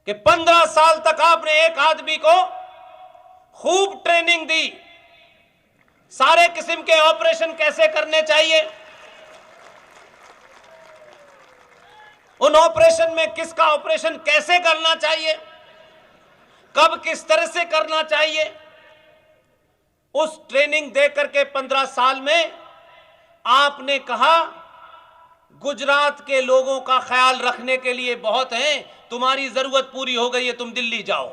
कि 15 साल तक आपने एक आदमी को खूब ट्रेनिंग दी, सारे किस्म के ऑपरेशन कैसे करने चाहिए, उन ऑपरेशन में किसका ऑपरेशन कैसे करना चाहिए, कब किस तरह से करना चाहिए, उस ट्रेनिंग दे करके 15 साल में आपने कहा गुजरात के लोगों का ख्याल रखने के लिए बहुत है, तुम्हारी जरूरत पूरी हो गई है, तुम दिल्ली जाओ।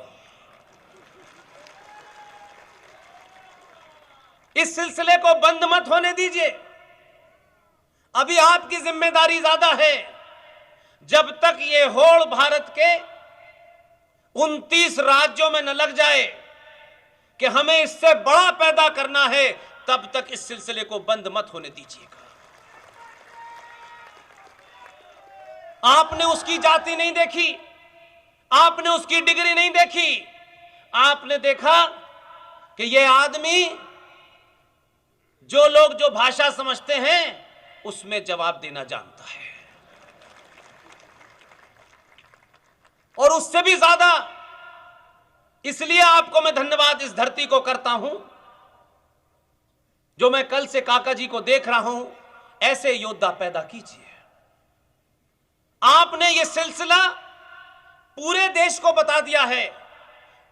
इस सिलसिले को बंद मत होने दीजिए, अभी आपकी जिम्मेदारी ज्यादा है। जब तक ये होड़ भारत के 29 राज्यों में न लग जाए कि हमें इससे बड़ा पैदा करना है, तब तक इस सिलसिले को बंद मत होने दीजिएगा। आपने उसकी जाति नहीं देखी, आपने उसकी डिग्री नहीं देखी, आपने देखा कि यह आदमी जो लोग जो भाषा समझते हैं उसमें जवाब देना जानता है, और उससे भी ज्यादा इसलिए आपको मैं धन्यवाद इस धरती को करता हूं, जो मैं कल से काका जी को देख रहा हूं, ऐसे योद्धा पैदा कीजिए। आपने यह सिलसिला पूरे देश को बता दिया है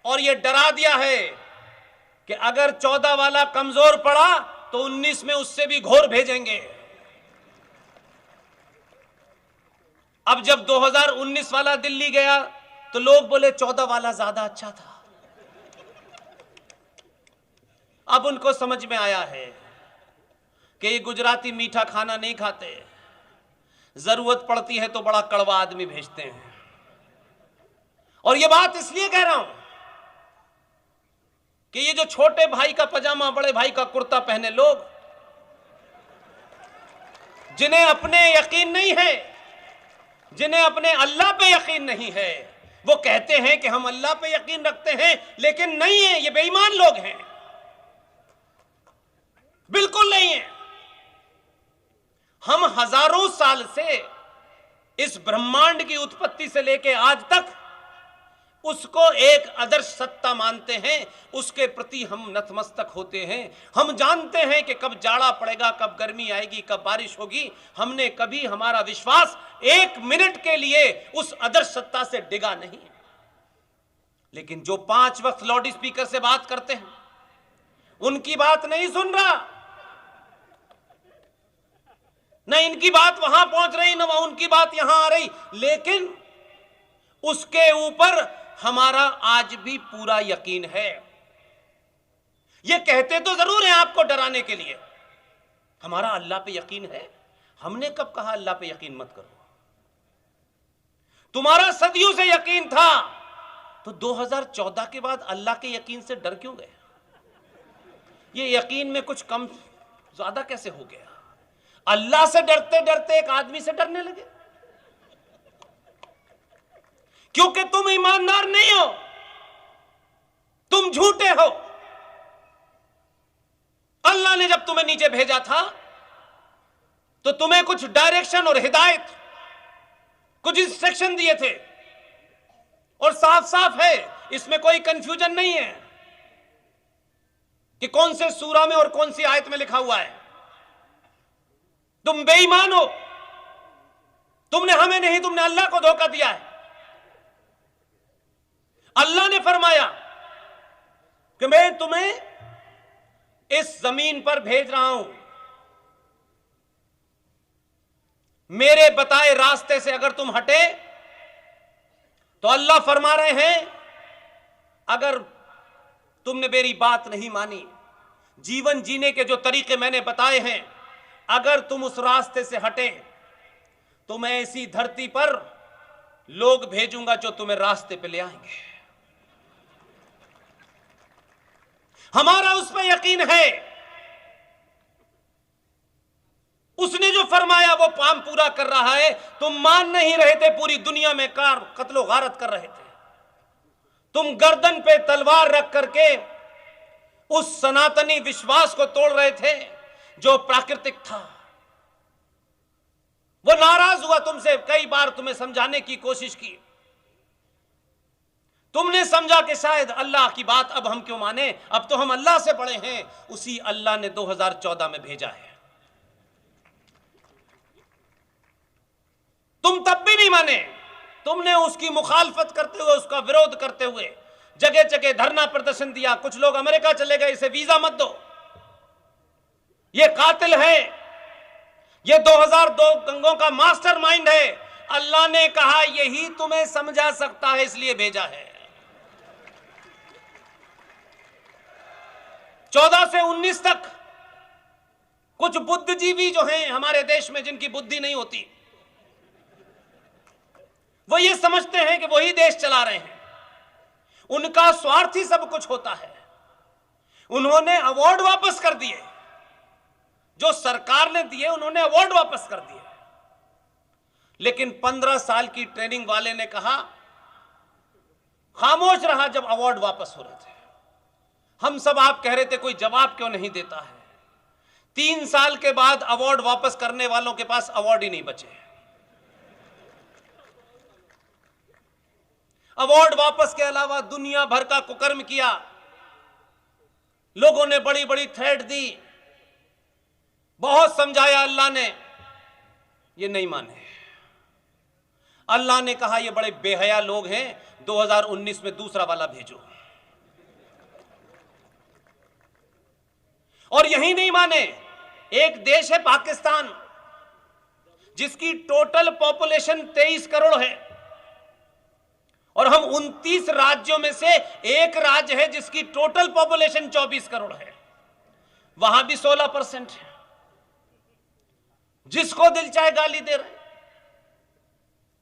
और यह डरा दिया है कि अगर 14 वाला कमजोर पड़ा तो 19 में उससे भी घोर भेजेंगे। अब जब 2019 वाला दिल्ली गया तो लोग बोले 14 वाला ज्यादा अच्छा था। अब उनको समझ में आया है कि ये गुजराती मीठा खाना नहीं खाते, जरूरत पड़ती है तो बड़ा कड़वा आदमी भेजते हैं। और ये बात इसलिए कह रहा हूं कि ये जो छोटे भाई का पजामा बड़े भाई का कुर्ता पहने लोग, जिन्हें अपने यकीन नहीं है, जिन्हें अपने अल्लाह पे यकीन नहीं है, वो कहते हैं कि हम अल्लाह पे यकीन रखते हैं, लेकिन नहीं है, ये बेईमान लोग हैं, बिल्कुल नहीं है। हम हजारों साल से इस ब्रह्मांड की उत्पत्ति से लेकर आज तक उसको एक आदर्श सत्ता मानते हैं, उसके प्रति हम नतमस्तक होते हैं। हम जानते हैं कि कब जाड़ा पड़ेगा, कब गर्मी आएगी, कब बारिश होगी। हमने कभी हमारा विश्वास एक मिनट के लिए उस आदर्श सत्ता से डिगा नहीं। लेकिन जो 5 वक्त लाउड स्पीकर से बात करते हैं, उनकी बात नहीं सुन रहा, न इनकी बात वहां पहुंच रही, न उनकी बात यहां आ रही, लेकिन उसके ऊपर हमारा आज भी पूरा यकीन है। ये कहते तो जरूर हैं आपको डराने के लिए, हमारा अल्लाह पे यकीन है। हमने कब कहा अल्लाह पे यकीन मत करो? तुम्हारा सदियों से यकीन था, तो 2014 के बाद अल्लाह के यकीन से डर क्यों गए? ये यकीन में कुछ कम ज्यादा कैसे हो गया? अल्लाह से डरते डरते एक आदमी से डरने लगे, क्योंकि तुम ईमानदार नहीं हो, तुम झूठे हो। अल्लाह ने जब तुम्हें नीचे भेजा था तो तुम्हें कुछ डायरेक्शन और हिदायत, कुछ इंस्ट्रक्शन दिए थे, और साफ साफ है, इसमें कोई कंफ्यूजन नहीं है कि कौन से सूरा में और कौन सी आयत में लिखा हुआ है। तुम बेईमान हो, तुमने हमें नहीं, तुमने अल्लाह को धोखा दिया है। अल्लाह ने फरमाया कि मैं तुम्हें इस जमीन पर भेज रहा हूं, मेरे बताए रास्ते से अगर तुम हटे तो अल्लाह फरमा रहे हैं, अगर तुमने मेरी बात नहीं मानी, जीवन जीने के जो तरीके मैंने बताए हैं, अगर तुम उस रास्ते से हटे तो मैं इसी धरती पर लोग भेजूंगा जो तुम्हें रास्ते पे ले आएंगे। हमारा उस पर यकीन है, उसने जो फरमाया वो काम पूरा कर रहा है। तुम मान नहीं रहे थे, पूरी दुनिया में कत्लो गारत कर रहे थे, तुम गर्दन पे तलवार रख करके उस सनातनी विश्वास को तोड़ रहे थे जो प्राकृतिक था। वो नाराज हुआ तुमसे, कई बार तुम्हें समझाने की कोशिश की, तुमने समझा कि शायद अल्लाह की बात अब हम क्यों माने, अब तो हम अल्लाह से बड़े हैं। उसी अल्लाह ने 2014 में भेजा है। तुम तब भी नहीं माने, तुमने उसकी मुखालफत करते हुए, उसका विरोध करते हुए जगह जगह धरना प्रदर्शन दिया। कुछ लोग अमेरिका चले गए, इसे वीजा मत दो, ये कातिल है, ये 2002 दंगों का मास्टरमाइंड है। अल्लाह ने कहा यही तुम्हें समझा सकता है, इसलिए भेजा है। 14 से 19 तक कुछ बुद्धिजीवी जो हैं हमारे देश में, जिनकी बुद्धि नहीं होती, वो ये समझते हैं कि वही देश चला रहे हैं, उनका स्वार्थ ही सब कुछ होता है। उन्होंने अवार्ड वापस कर दिए, जो सरकार ने दिए उन्होंने अवार्ड वापस कर दिए। लेकिन 15 साल की ट्रेनिंग वाले ने कहा, खामोश रहा जब अवार्ड वापस हो रहे थे। हम सब आप कह रहे थे कोई जवाब क्यों नहीं देता है। 3 साल के बाद अवार्ड वापस करने वालों के पास अवार्ड ही नहीं बचे। अवार्ड वापस के अलावा दुनिया भर का कुकर्म किया, लोगों ने बड़ी बड़ी थ्रेट दी, बहुत समझाया अल्लाह ने, ये नहीं माने। अल्लाह ने कहा ये बड़े बेहया लोग हैं, 2019 में दूसरा वाला भेजो। और यही नहीं माने, एक देश है पाकिस्तान, जिसकी टोटल पॉपुलेशन 23 करोड़ है, और हम 29 राज्यों में से एक राज्य है जिसकी टोटल पॉपुलेशन 24 करोड़ है, वहां भी 16% है। जिसको दिल चाहे गाली दे रहे,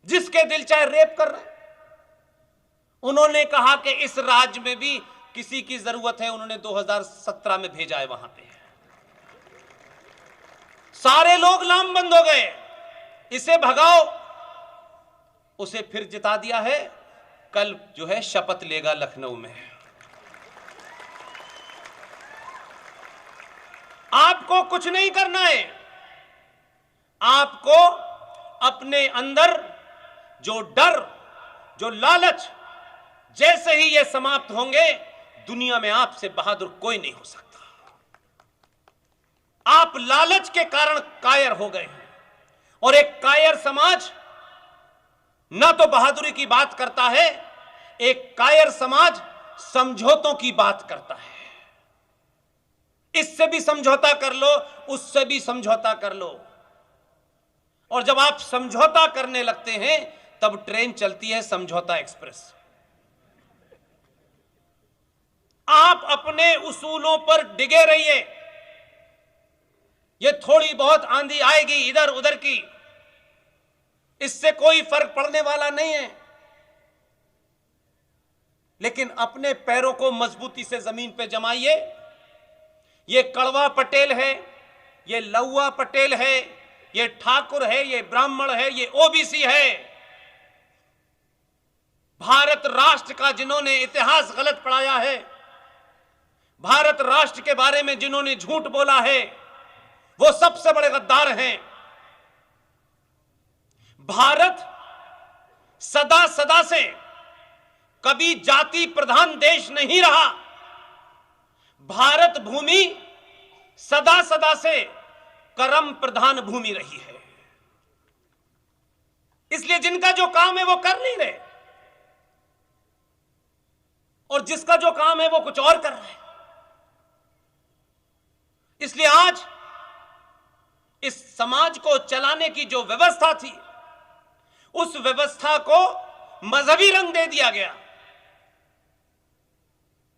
जिसके दिल चाहे रेप कर रहे। उन्होंने कहा कि इस राज्य में भी किसी की जरूरत है, उन्होंने 2017 में भेजा है वहां पे। सारे लोग लामबंद हो गए, इसे भगाओ, उसे फिर जिता दिया है। कल जो है शपथ लेगा लखनऊ में। आपको कुछ नहीं करना है, आपको अपने अंदर जो डर, जो लालच, जैसे ही ये समाप्त होंगे, दुनिया में आपसे बहादुर कोई नहीं हो सकता। आप लालच के कारण कायर हो गए हैं, और एक कायर समाज ना तो बहादुरी की बात करता है, एक कायर समाज समझौतों की बात करता है। इससे भी समझौता कर लो, उससे भी समझौता कर लो, और जब आप समझौता करने लगते हैं तब ट्रेन चलती है समझौता एक्सप्रेस। आप अपने उसूलों पर डिगे रहिए। ये थोड़ी बहुत आंधी आएगी इधर उधर की, इससे कोई फर्क पड़ने वाला नहीं है, लेकिन अपने पैरों को मजबूती से जमीन पे जमाइए। ये कड़वा पटेल है, ये लौवा पटेल है, ये ठाकुर है, ये ब्राह्मण है, ये ओबीसी है। भारत राष्ट्र का जिन्होंने इतिहास गलत पढ़ाया है, भारत राष्ट्र के बारे में जिन्होंने झूठ बोला है, वो सबसे बड़े गद्दार हैं। भारत सदा सदा से कभी जाति प्रधान देश नहीं रहा। भारत भूमि सदा सदा से कर्म प्रधान भूमि रही है। इसलिए जिनका जो काम है वो कर नहीं रहे, और जिसका जो काम है वो कुछ और कर रहे हैं। इसलिए आज इस समाज को चलाने की जो व्यवस्था थी, उस व्यवस्था को मजहबी रंग दे दिया गया।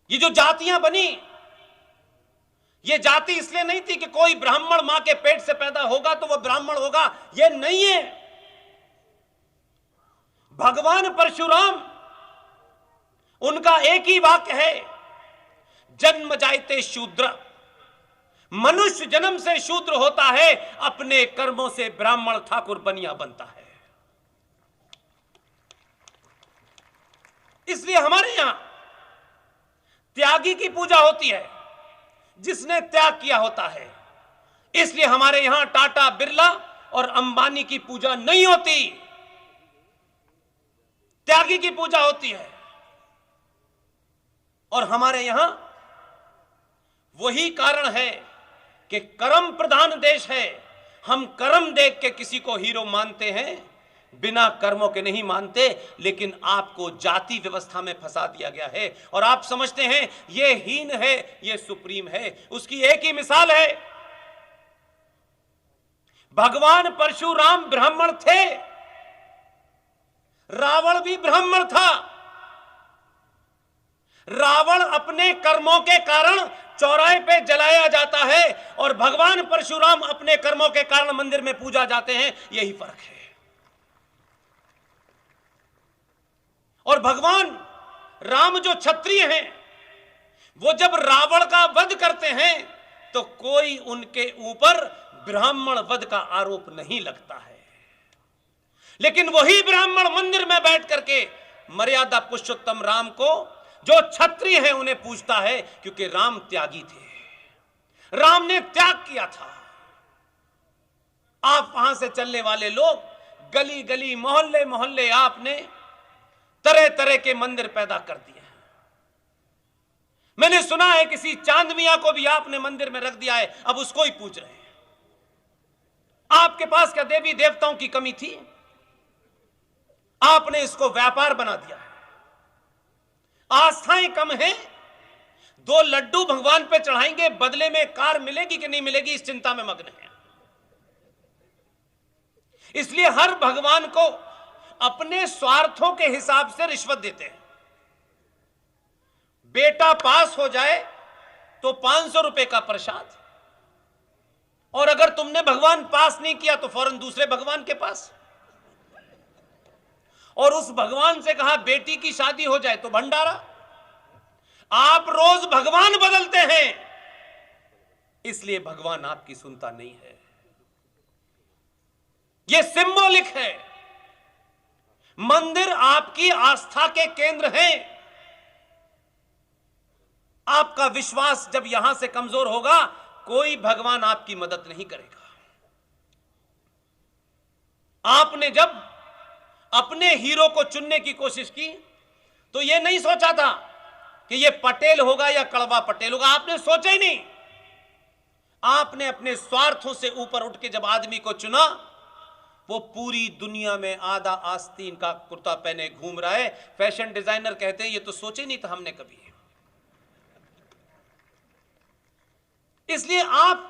ये जो जातियां बनी, ये जाति इसलिए नहीं थी कि कोई ब्राह्मण मां के पेट से पैदा होगा तो वह ब्राह्मण होगा, ये नहीं है। भगवान परशुराम, उनका एक ही वाक्य है, जन्म जायते शूद्र। मनुष्य जन्म से शूद्र होता है, अपने कर्मों से ब्राह्मण ठाकुर बनिया बनता है। इसलिए हमारे यहां त्यागी की पूजा होती है, जिसने त्याग किया होता है। इसलिए हमारे यहां टाटा, बिरला और अंबानी की पूजा नहीं होती, त्यागी की पूजा होती है। और हमारे यहां वही कारण है कि कर्म प्रधान देश है। हम कर्म देख के किसी को हीरो मानते हैं, बिना कर्मों के नहीं मानते। लेकिन आपको जाति व्यवस्था में फंसा दिया गया है और आप समझते हैं ये हीन है, ये सुप्रीम है। उसकी एक ही मिसाल है, भगवान परशुराम ब्राह्मण थे, रावण भी ब्राह्मण था। रावण अपने कर्मों के कारण चौराहे पे जलाया जाता है और भगवान परशुराम अपने कर्मों के कारण मंदिर में पूजा जाते हैं। यही फर्क है। और भगवान राम जो क्षत्रिय हैं, वो जब रावण का वध करते हैं तो कोई उनके ऊपर ब्राह्मण वध का आरोप नहीं लगता है। लेकिन वही ब्राह्मण मंदिर में बैठ करके मर्यादा पुरुषोत्तम राम को, जो क्षत्रिय है, उन्हें पूछता है, क्योंकि राम त्यागी थे, राम ने त्याग किया था। आप वहां से चलने वाले लोग, गली गली मोहल्ले मोहल्ले आपने तरह तरह के मंदिर पैदा कर दिए। मैंने सुना है किसी चांद मियां को भी आपने मंदिर में रख दिया है, अब उसको ही पूछ रहे हैं। आपके पास क्या देवी देवताओं की कमी थी? आपने इसको व्यापार बना दिया है। आस्थाएं कम हैं, 2 लड्डू भगवान पे चढ़ाएंगे, बदले में कार मिलेगी कि नहीं मिलेगी, इस चिंता में मग्न है। इसलिए हर भगवान को अपने स्वार्थों के हिसाब से रिश्वत देते हैं। बेटा पास हो जाए तो 500 रुपए का प्रसाद, और अगर तुमने भगवान पास नहीं किया तो फौरन दूसरे भगवान के पास, और उस भगवान से कहा बेटी की शादी हो जाए तो भंडारा। आप रोज भगवान बदलते हैं, इसलिए भगवान आपकी सुनता नहीं है। यह सिंबॉलिक है। मंदिर आपकी आस्था के केंद्र हैं। आपका विश्वास जब यहां से कमजोर होगा, कोई भगवान आपकी मदद नहीं करेगा। आपने जब अपने हीरो को चुनने की कोशिश की तो यह नहीं सोचा था कि यह पटेल होगा या कड़वा पटेल होगा। आपने सोचा ही नहीं। आपने अपने स्वार्थों से ऊपर उठ के जब आदमी को चुना, वो पूरी दुनिया में आधा आस्तीन का कुर्ता पहने घूम रहा है। फैशन डिजाइनर कहते हैं ये तो सोचे नहीं था हमने कभी। इसलिए आप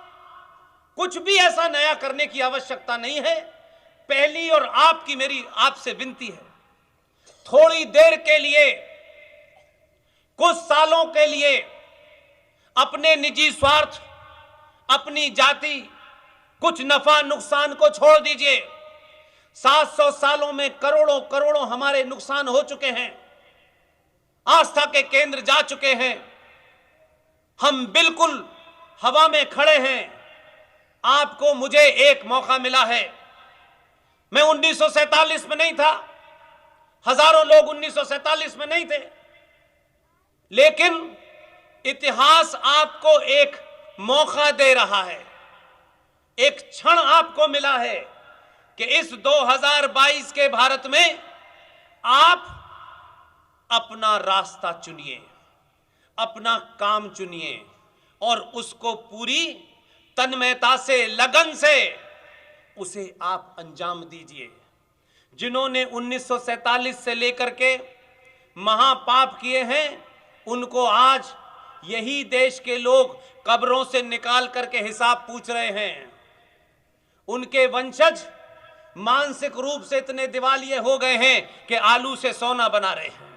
कुछ भी ऐसा नया करने की आवश्यकता नहीं है। पहली और आपकी मेरी आपसे विनती है, थोड़ी देर के लिए, कुछ सालों के लिए अपने निजी स्वार्थ, अपनी जाति, कुछ नफा नुकसान को छोड़ दीजिए। 700 सालों में करोड़ों करोड़ों हमारे नुकसान हो चुके हैं, आस्था के केंद्र जा चुके हैं, हम बिल्कुल हवा में खड़े हैं। आपको मुझे एक मौका मिला है। मैं 1947 में नहीं था, हजारों लोग 1947 में नहीं थे, लेकिन इतिहास आपको एक मौका दे रहा है। एक क्षण आपको मिला है कि इस 2022 के भारत में आप अपना रास्ता चुनिए, अपना काम चुनिए और उसको पूरी तन्मयता से, लगन से उसे आप अंजाम दीजिए। जिन्होंने 1947 से लेकर के महापाप किए हैं, उनको आज यही देश के लोग कब्रों से निकाल करके हिसाब पूछ रहे हैं। उनके वंशज मानसिक रूप से इतने दिवालिये हो गए हैं कि आलू से सोना बना रहे हैं।